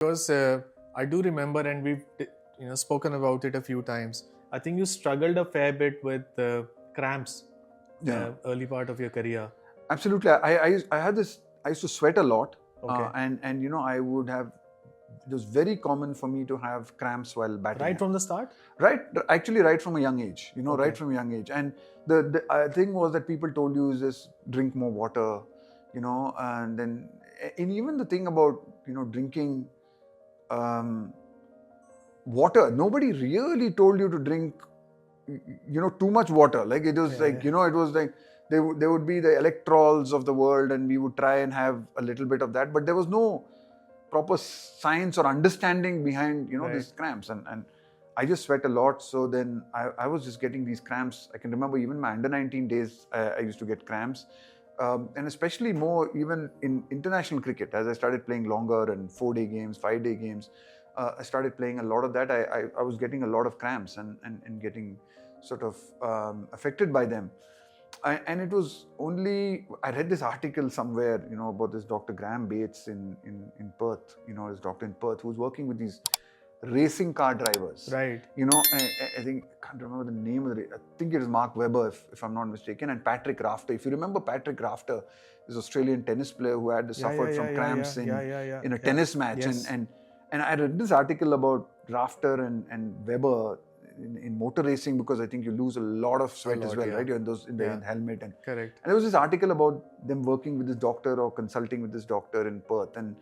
Because I do remember, and we've spoken about it a few times. I think you struggled a fair bit with cramps, early part of your career. Absolutely. I had this. I used to sweat a lot, Okay. and I would have. It was very common for me to have cramps while batting. Right from the start? Actually, right from a young age. Okay. Right from a young age. And the thing was that people told you is just drink more water, and then, and even the thing about drinking water. Nobody really told you to drink, too much water. Like it was it was like there would be the electrols of the world, and we would try and have a little bit of that, but there was no proper science or understanding behind these cramps, and I just sweat a lot. So then I was just getting these cramps. I can remember even my under 19 days, I used to get cramps, and especially more even in international cricket as I started playing longer and 4-day games, 5-day games. I started playing a lot of that. I was getting a lot of cramps and getting sort of affected by them. And it was only, I read this article somewhere, about this Dr. Graham Bates in Perth, this doctor in Perth who's working with these racing car drivers. Right. I think, I can't remember the name of I think it is Mark Webber, if I'm not mistaken, and Patrick Rafter. If you remember Patrick Rafter, this Australian tennis player who had suffered from cramps in a tennis match. Yes. And I read this article about Rafter and Webber in motor racing, because I think you lose a lot of sweat as well, right? You're in the helmet. Correct. And there was this article about them working with this doctor or consulting with this doctor in Perth. And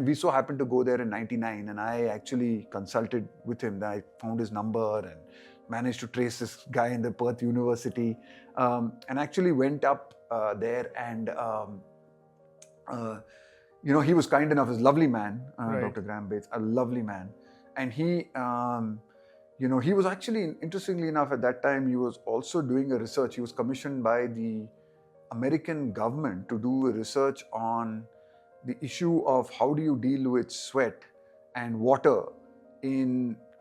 we so happened to go there in 99, and I actually consulted with him. I found his number and managed to trace this guy in the Perth University, and actually went up there and he was kind enough. He's a lovely man, Dr. Graham Bates, a lovely man. And he was actually, interestingly enough, at that time, he was also doing a research. He was commissioned by the American government to do a research on the issue of how do you deal with sweat and water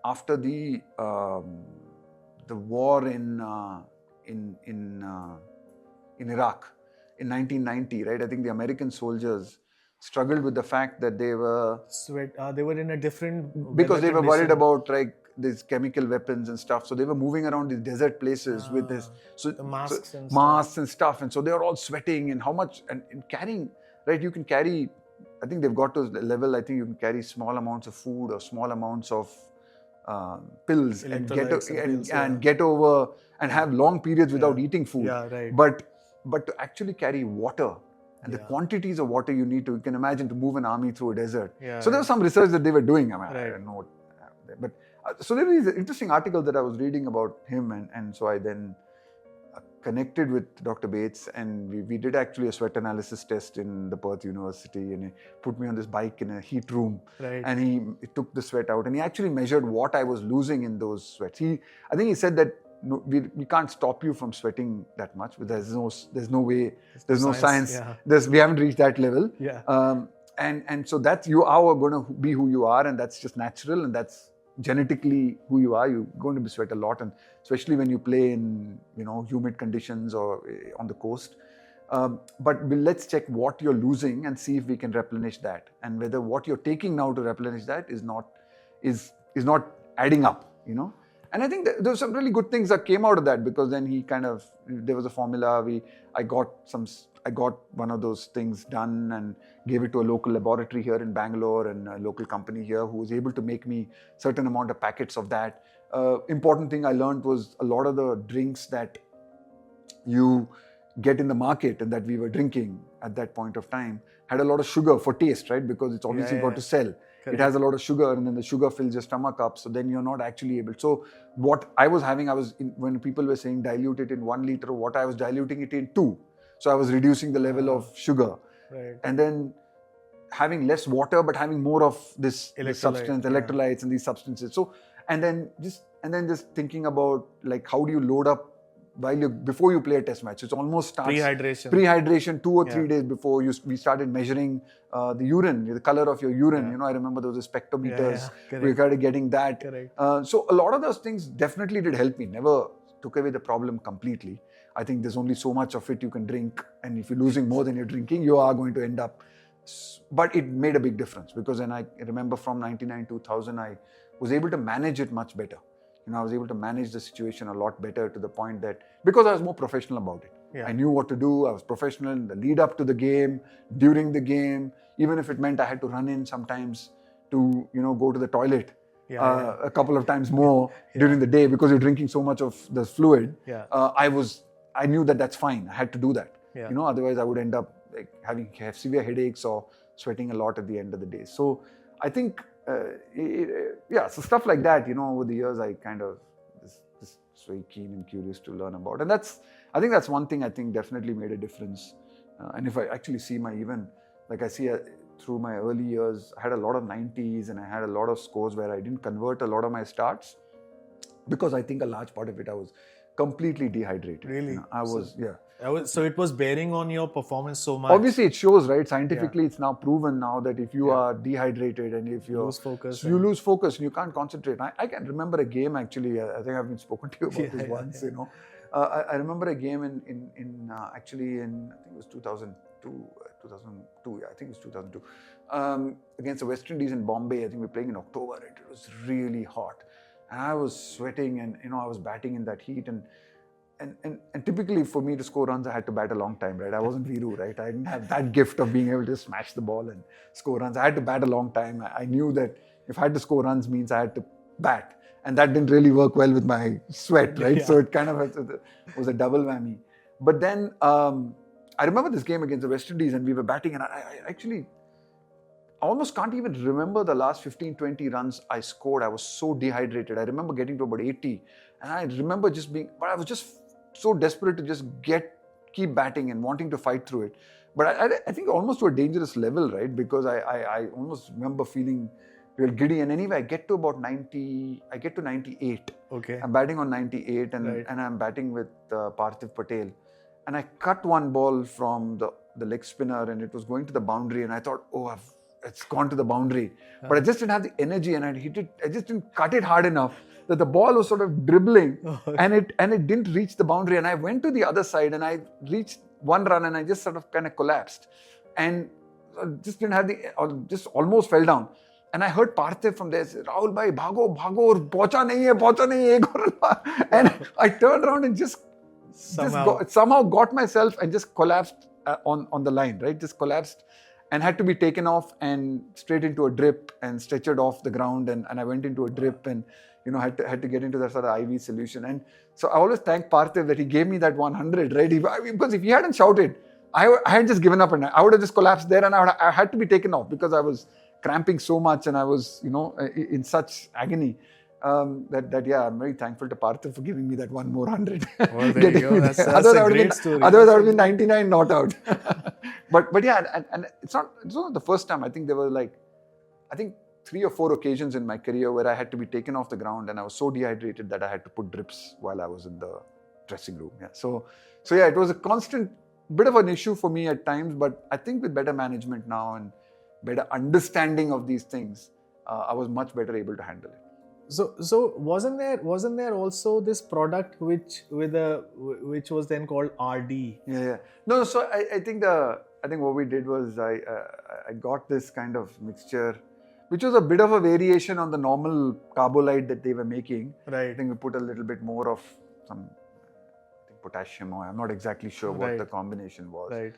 after the war in Iraq in 1990, right? I think the American soldiers struggled with the fact that they were they were in a different, because they were worried about these chemical weapons and stuff. So they were moving around these desert places with this the masks and stuff, and so they were all sweating. And how much and carrying, right? You can carry, I think they've got to the level, I think you can carry small amounts of food or small amounts of pills and get over and have long periods without eating food. But to actually carry water and the quantities of water you need to, you can imagine, to move an army through a desert. So there was some research that they were doing. I don't know, but so there is an interesting article that I was reading about him, and so I then connected with Dr. Bates, and we did actually a sweat analysis test in the Perth University, and he put me on this bike in a heat room, and he took the sweat out, and he actually measured what I was losing in those sweats. I think he said that we can't stop you from sweating that much, but there's no way, there's no science. We haven't reached that level. And so that's, you are going to be who you are, and that's just natural, and that's genetically who you are. You're going to be sweat a lot, and especially when you play in humid conditions or on the coast. But let's check what you're losing and see if we can replenish that, and whether what you're taking now to replenish that is not adding up. And I think there were some really good things that came out of that, because then there was a formula. I got one of those things done and gave it to a local laboratory here in Bangalore, and a local company here who was able to make me certain amount of packets of that. Important thing I learned was a lot of the drinks that you get in the market and that we were drinking at that point of time had a lot of sugar for taste, right? Because it's obviously got to sell. Correct. It has a lot of sugar, and then the sugar fills your stomach up, so then you're not actually able. So what I was having, when people were saying dilute it in 1 liter, what I was diluting it in 2. So I was reducing the level of sugar. Right. And then having less water, but having more of this substance, electrolytes and these substances. So, and then just thinking about, like, how do you load up before you play a test match? It almost starts pre-hydration 2 or 3 days before we started measuring the urine, the color of your urine. I remember there was spectrometers. We started getting that. So a lot of those things definitely did help me. Never took away the problem completely. I think there's only so much of it you can drink, and if you're losing more than you're drinking, you are going to end up But it made a big difference because then I remember from 99, 2000, I was able to manage it much better. I was able to manage the situation a lot better to the point that, because I was more professional about it. Yeah. I knew what to do. I was professional in the lead up to the game, during the game, even if it meant I had to run in sometimes to, go to the toilet a couple of times more during the day because you're drinking so much of the fluid. Yeah. I knew that that's fine. I had to do that. Yeah. Otherwise I would end up have severe headaches or sweating a lot at the end of the day. So I think, so stuff like that, over the years I kind of just very keen and curious to learn about. And I think that's one thing I think definitely made a difference. And if I actually see through my early years, I had a lot of 90s and I had a lot of scores where I didn't convert a lot of my starts because I think a large part of it I was completely dehydrated. Really? So it was bearing on your performance so much. Obviously it shows, right? Scientifically it's now proven now that if you are dehydrated and if you lose focus and you can't concentrate. I can remember a game actually, I think I've been spoken to you about this once, I remember a game in I think it was 2002, I think it was 2002, against the West Indies in Bombay. I think we were playing in October. It was really hot. And I was sweating and, I was batting in that heat and typically for me to score runs, I had to bat a long time, right? I wasn't Viru, right? I didn't have that gift of being able to smash the ball and score runs. I had to bat a long time. I knew that if I had to score runs means I had to bat. And that didn't really work well with my sweat, right? So it kind of was a double whammy. But then I remember this game against the West Indies and we were batting and I actually almost can't even remember the last 15, 20 runs I scored. I was so dehydrated. I remember getting to about 80 and I remember but I was just so desperate to just keep batting and wanting to fight through it. But I think almost to a dangerous level, right? Because I almost remember feeling real giddy. And anyway, I get to about 90, I get to 98. Okay. I'm batting on 98 and I'm batting with Parthiv Patel. And I cut one ball from the leg spinner and it was going to the boundary and I thought, it's gone to the boundary. But I just didn't have the energy and I just didn't cut it hard enough that the ball was sort of dribbling and it didn't reach the boundary. And I went to the other side and I reached one run and I just sort of kind of collapsed and just didn't have just almost fell down. And I heard Parthiv from there say, Rahul bhai, bhago, pahcha nahi hai. And I turned around and just somehow got myself and just collapsed on the line, right? Just collapsed and had to be taken off and straight into a drip and stretchered off the ground. And I went into a drip and, had to get into that sort of IV solution. And so I always thank Parthiv that he gave me that 100, right? Because if he hadn't shouted, I had just given up and I would have just collapsed there and I had to be taken off because I was cramping so much and I was, in such agony. I'm very thankful to Parthiv for giving me that one more 100. Well, there you go. That's a great story. Otherwise, I would have been 99 not out. but yeah, and it's not the first time. I think there were 3 or 4 occasions in my career where I had to be taken off the ground and I was so dehydrated that I had to put drips while I was in the dressing room. Yeah. So yeah, it was a constant bit of an issue for me at times, but I think with better management now and better understanding of these things, I was much better able to handle it. So wasn't there also this product which was then called RD? Yeah. No. So I think what we did was I got this kind of mixture, which was a bit of a variation on the normal carbolite that they were making. Right. I think we put a little bit more of some potassium, or I'm not exactly sure what the combination was. Right.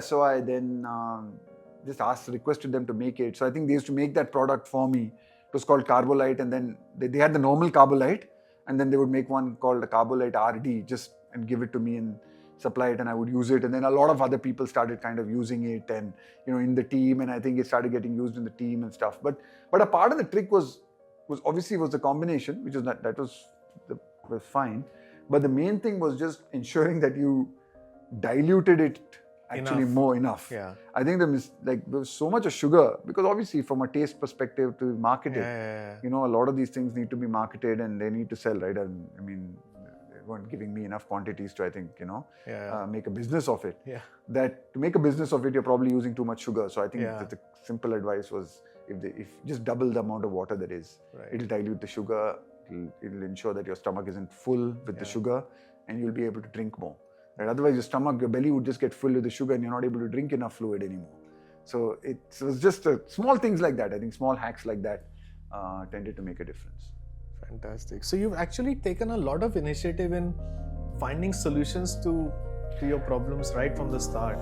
So I then just requested them to make it. So I think they used to make that product for me. It was called Carbolite, and then they had the normal Carbolite, and then they would make one called the Carbolite RD and give it to me and supply it, and I would use it. And then a lot of other people started kind of using it, and in the team, and I think it started getting used in the team and stuff. But a part of the trick was obviously the combination, which was was fine. But the main thing was just ensuring that you diluted it actually enough. Yeah. I think there was so much of sugar because obviously from a taste perspective to market it, a lot of these things need to be marketed and they need to sell, right? I mean, they weren't giving me enough quantities to, I think, make a business of it. Yeah. That to make a business of it, you're probably using too much sugar. So I think that the simple advice was if just double the amount of water there is, it'll dilute the sugar. It'll ensure that your stomach isn't full with the sugar and you'll be able to drink more. Right? Otherwise, your belly would just get filled with the sugar and you're not able to drink enough fluid anymore. So it was just small things like that. I think small hacks like that tended to make a difference. Fantastic. So you've actually taken a lot of initiative in finding solutions to your problems right from the start.